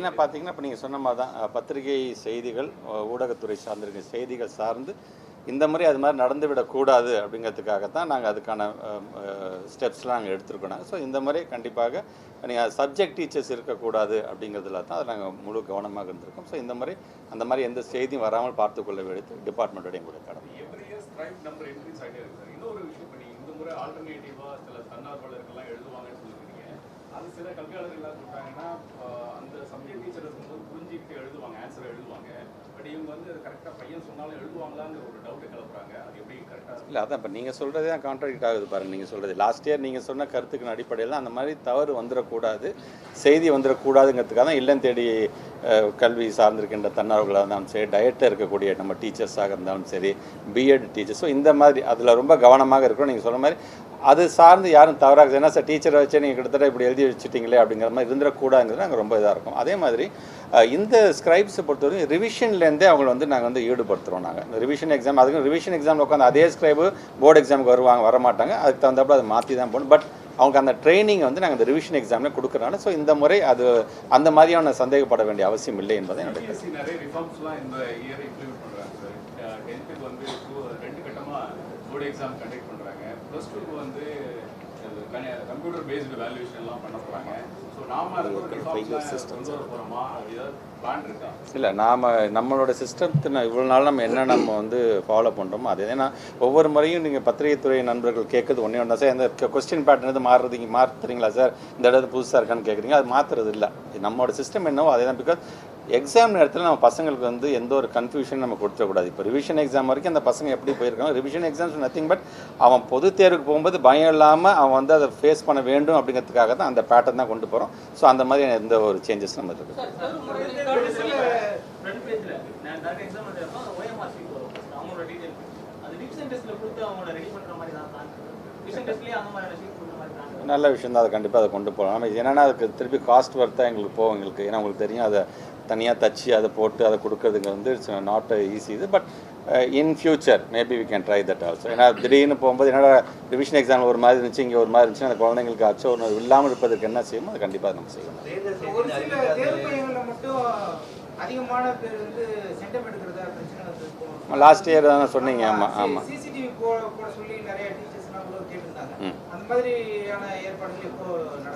என்ன பார்த்தீங்கன்னா, இப்போ நீங்கள் சொன்ன மாதிரி தான் பத்திரிகை செய்திகள், ஊடகத்துறை சார்ந்திருக்க செய்திகள் சார்ந்து இந்த மாதிரி அது மாதிரி நடந்துவிடக்கூடாது அப்படிங்கிறதுக்காக தான் நாங்கள் அதுக்கான ஸ்டெப்ஸ்லாம் நாங்கள் எடுத்துருக்கோம். ஸோ இந்த மாதிரி கண்டிப்பாக நீங்கள் சப்ஜெக்ட் டீச்சர்ஸ் இருக்கக்கூடாது அப்படிங்கிறதுல தான் அதை நாங்கள் முழு கவனமாக இருந்திருக்கோம். ஸோ இந்த மாதிரி அந்த மாதிரி எந்த செய்தியும் வராமல் பார்த்துக்கொள்ள வேண்டியது டிபார்ட்மெண்ட்டோட எங்களுடைய கடமை. இன்னொரு விஷயம் இந்த முறை ஆல்டர்னேட்டிவாக சில தன்னார்வலர்கள்லாம் எழுதுவாங்கன்னு சொல்லியிருக்கீங்க. அது சில கல்வியாளர்கள் எல்லாம் சொல்கிறாங்கன்னா அந்த சப்ஜெக்ட் டீச்சர் இருக்கும்போது புரிஞ்சுக்கிட்டு எழுதுவாங்க, ஆன்சரை எழுதுவாங்க. பட் இவங்க வந்து கரெக்டாக பையன் சொன்னாலும் எழுதுவாங்களாங்கிற ஒரு டவுட்டு கிளப்புறாங்க. அது எப்படி கரெக்டாக இல்லை, அதான் இப்போ நீங்கள் சொல்கிறதே தான் கான்ட்ராக்ட் ஆகுது பாருங்கள். நீங்கள் சொல்கிறது லாஸ்ட் இயர் நீங்கள் சொன்ன கருத்துக்கின் அடிப்படையில் அந்த மாதிரி தவறு வந்துடக்கூடாது, செய்தி வந்துடக்கூடாதுங்கிறதுக்காக தான் இல்லம் தேடி கல்வி சார்ந்திருக்கின்ற தன்னார்வர்களாக இருந்தாலும் சரி, டயட்டில் இருக்கக்கூடிய நம்ம டீச்சர்ஸாக இருந்தாலும் சரி, பிஎட் டீச்சர்ஸ். ஸோ இந்த மாதிரி அதில் ரொம்ப கவனமாக இருக்கிறோம். நீங்கள் சொன்ன மாதிரி அது சார்ந்து யாரும் தவறாக ஏன்னா சார் டீச்சரை வச்சு நீங்கள் கிட்டத்தட்ட இப்படி எழுதி வச்சுட்டிங்களே அப்படிங்கிற மாதிரி இருந்துடக்கூடாதுங்கிறது நாங்கள் ரொம்ப இதாக இருக்கும். அதே மாதிரி இந்த ஸ்கிரைப்ஸை பொறுத்தவரைக்கும் ரிவிஷன்லேருந்தே அவங்களை வந்து நாங்கள் வந்து ஈடுபடுத்துகிறோம். நாங்கள் இந்த ரிவிஷன் எக்ஸாம் அதுக்கு ரிவிஷன் எக்ஸாமில் உட்காந்து அதே ஸ்கிரைபு போர்டு எக்ஸாமுக்கு வரமாட்டாங்க. அதுக்கு தகுந்தப்போ அதை மாற்றி தான் போகணும். பட் அவங்க அந்த ட்ரைனிங் வந்து நாங்கள் அந்த ரிவிஷன் எக்ஸாமில் கொடுக்குறனால ஸோ இந்த முறை அது அந்த மாதிரியான சந்தேகப்பட வேண்டிய அவசியம் இல்லை என்பதை என்னுடைய நிறைய ரிஃபார்ம்ஸ்லாம் இந்த இயர் இம்ப்ளிமெண்ட் பண்ணுறாங்க சார். 10th வந்து 2 கட்டமாக போர்டு எக்ஸாம் கண்டக்ட் பண்ணுறாங்க. ப்ளஸ் 2 வந்து கம்ப்யூட்டர் பேஸ்டு வேல்யூஷன்லாம் பண்ண போகிறாங்க. ஸோ நாம அதை ஒரு ரிஃபார்ம்ஸ்லாம் கொண்டு வர போகிறோமா, ஏதாவது பிளான் இருக்கா? இல்லை, நம்மளோட சிஸ்டத்தை இவ்வளோ நாள் நம்ம என்ன நம்ம வந்து ஃபாலோ பண்ணுறோமோ அது. ஏன்னா ஒவ்வொரு முறையும் நீங்கள் பத்திரிகைத்துறை நண்பர்கள் கேட்குறது ஒன்றே ஒன்றா சார், இந்த கொஸ்டின் பேட்டர்ன் எது மாற்றுறீங்களா சார், இந்த இடத்துல புதுசாக இருக்கான்னு கேட்குறீங்க. அது மாற்றுறது இல்லை, நம்மளோட சிஸ்டம் என்னவோ அதே தான். பிகாஸ் எக்ஸாம் நேரத்தில் நம்ம பசங்களுக்கு வந்து எந்த ஒரு கன்ஃபியூஷன் நம்ம கொடுத்துடக்கூடாது. இப்போ ரிவிஷன் எக்ஸாம் வரைக்கும் அந்த பசங்க எப்படி போயிருக்காங்க, ரிவிஷன் எக்ஸாம்ஸ் நத்திங் பட் அவன் பொது தேர்வுக்கு போகும்போது பயம் இல்லாமல் அவன் வந்து அதை ஃபேஸ் பண்ண வேண்டும் அப்படிங்கிறதுக்காக தான் அந்த பேட்டர்ன் தான் கொண்டு போகிறோம். ஸோ அந்த மாதிரி எந்த ஒரு சேஞ்சஸ் நம்ம இருக்குது. நல்ல விஷயம் தான், அதை கண்டிப்பாக அதை கொண்டு போகலாம். நம்ம என்னென்னா அதுக்கு திருப்பி காஸ்ட் வர்த்தாக எங்களுக்கு போகும் எங்களுக்கு. ஏன்னா உங்களுக்கு தெரியும், அதை தனியாக தச்சு அதை போட்டு அதை கொடுக்கறதுங்க வந்து இட்ஸ் நாட் ஈஸி இது. But in future maybe we can try that also. ஏன்னா திடீர்னு போகும்போது என்னோட ரிவிஷன் எக்ஸாம் ஒரு மாதிரி இருந்துச்சு, இங்கே ஒரு மாதிரி இருந்துச்சு, அந்த குழந்தைங்களுக்கு அச்சோ ஒன்று இல்லாமல் இருப்பதற்கு என்ன செய்யணும் அது கண்டிப்பாக நம்ம செய்யணும். லாஸ்ட் இயர் தானே சொன்னீங்க. ஆமாம் ஆமாம்.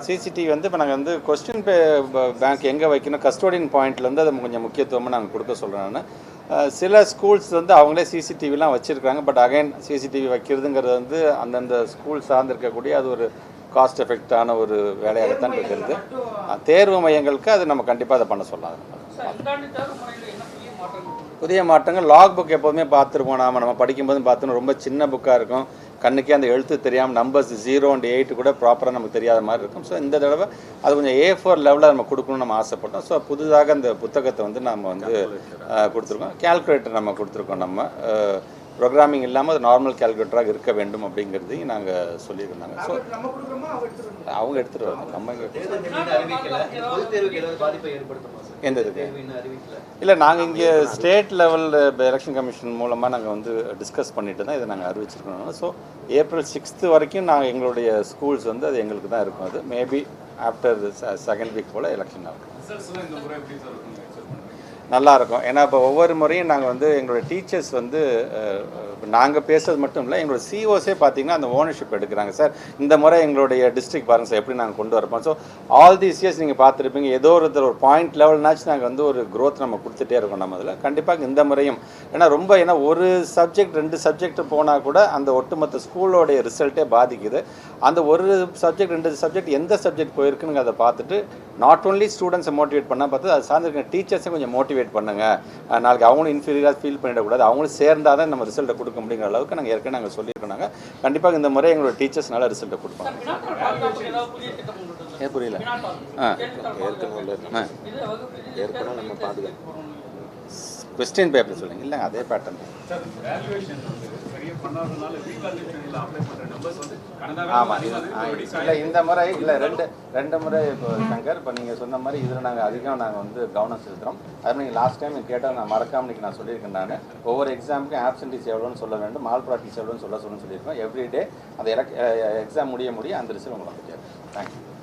சிசிடிவி வந்து இப்போ நாங்கள் வந்து கொஸ்டின் பேங்க் எங்கே வைக்கணும், கஸ்டோடியன் பாயிண்ட்லேருந்து அதை கொஞ்சம் முக்கியத்துவமாக நாங்கள் கொடுக்க சொல்கிறேன். நான் சில ஸ்கூல்ஸ் வந்து அவங்களே சிசிடிவிலாம் வச்சுருக்காங்க. பட் அகைன் சிசிடிவி வைக்கிறதுங்கிறது வந்து அந்தந்த ஸ்கூல் சார்ந்திருக்கக்கூடிய அது ஒரு காஸ்ட் எஃபெக்டான ஒரு வேலையாகத்தான் இருக்கிறது. தேர்வு மையங்களுக்கு அது நம்ம கண்டிப்பாக அதை பண்ண சொல்லலாம். புதிய மாற்றங்கள் லாக் புக் எப்போதுமே பார்த்துருப்போம். நம்ம படிக்கும்போது பார்த்தோன்னா ரொம்ப சின்ன புக்காக இருக்கும், கண்ணுக்கே அந்த எழுத்து தெரியாமல் நம்பர்ஸ் 0 and 8 கூட ப்ராப்பராக நமக்கு தெரியாத மாதிரி இருக்கும். ஸோ இந்த தடவை அது கொஞ்சம் A4 லெவலில் நம்ம கொடுக்கணும்னு நம்ம ஆசைப்பட்டோம். ஸோ புதுதாக அந்த புத்தகத்தை வந்து நம்ம வந்து கொடுத்துருக்கோம். கேல்குலேட்டர் நம்ம கொடுத்துருக்கோம். நம்ம ப்ரோக்ராமிங் இல்லாமல் அது நார்மல் கேல்குலேட்டராக இருக்க வேண்டும் அப்படிங்கிறதையும் நாங்கள் சொல்லியிருந்தாங்க. ஸோ அவங்க எடுத்துகிட்டு வரோம். நம்ம எந்த இதுக்கு இல்லை, நாங்கள் இங்கே ஸ்டேட் லெவல் எலெக்ஷன் கமிஷன் மூலமாக நாங்கள் வந்து டிஸ்கஸ் பண்ணிட்டு தான் இதை நாங்கள் அறிவிச்சிருக்கோம். ஸோ April 6th வரைக்கும் நாங்கள் எங்களுடைய ஸ்கூல்ஸ் வந்து அது எங்களுக்கு தான் இருக்கும். அது மேபி ஆஃப்டர் 2nd week போல் எலெக்ஷன் ஆகும். நல்லாயிருக்கும். ஏன்னா இப்போ ஒவ்வொரு முறையும் நாங்கள் வந்து எங்களுடைய டீச்சர்ஸ் வந்து நாங்கள் பேசுறது மட்டும் இல்லை, எங்களோட சிஓஸே பார்த்தீங்கன்னா அந்த ஓனர்ஷிப் எடுக்கிறாங்க. சார் இந்த முறை எங்களுடைய டிஸ்ட்ரிக்ட் பாருங்கள் சார் எப்படி நாங்கள் கொண்டு வரப்போம். ஸோ ஆல் தீஸ் இயர்ஸ் நீங்கள் பார்த்துருப்பீங்க, ஏதோ ஒரு பாயிண்ட் லெவல்னாச்சும் நாங்கள் வந்து ஒரு க்ரோத் நம்ம கொடுத்துட்டே இருக்கோம். நம்ம அதில் கண்டிப்பாக இந்த முறையும் ஏன்னா ஒரு சப்ஜெக்ட் 2 சப்ஜெக்ட் போனால் கூட அந்த ஒட்டுமொத்த ஸ்கூலோடைய ரிசல்ட்டே பாதிக்குது. அந்த ஒரு சப்ஜெக்ட் 2 சப்ஜெக்ட் எந்த சப்ஜெக்ட் போயிருக்குன்னு அதை பார்த்துட்டு நாட் ஓன்லி ஸ்டூடெண்ட்ஸை மோட்டிவேட் பண்ணால் பார்த்து அது சார்ந்திருக்க டீச்சர்ஸை கொஞ்சம் மோட்டிவேட் பண்ணுங்கள். நாளைக்கு அவங்களும் இன்ஃபீரியராக ஃபீல் பண்ணிடக்கூடாது, அவங்களும் சேர்ந்தால் தான் நம்ம ரிசல்ட்டை கொடுக்க முடியுங்கிற அளவுக்கு நாங்கள் ஏற்கனவே நாங்கள் சொல்லியிருக்கோம். கண்டிப்பாக இந்த முறை எங்களோட டீச்சர்ஸ் நல்ல ரிசல்ட்டை கொடுப்பாங்க. புரியல? ஏற்கனவே நம்ம பாதுகாப்பு கொஸ்டின் பேப்பர் சொல்லுங்க. இல்லை அதே பேட்டர்ன் ஆமாம். இல்லை இந்த முறை இல்லை ரெண்டு முறை இப்போ சங்கர் இப்போ நீங்கள் சொன்ன மாதிரி இதில் நாங்கள் அதிகம் நாங்கள் வந்து கவனம் செலுத்துகிறோம். அது நீங்கள் லாஸ்ட் டைம் கேட்டால் நான் மறக்காமல் இன்றைக்கி நான் சொல்லியிருக்கேன். நான் ஒவ்வொரு எக்ஸாமுக்கும் ஆப்சன்டீஸ் எவ்வளோன்னு சொல்ல வேண்டும், மால் ப்ராக்டிஸ் எவ்வளோன்னு சொல்லியிருக்கோம். எவ்ரிடே அந்த எக்ஸாம் முடிய அந்த ரிசல்ட் உங்களுக்கு தேங்க்யூ.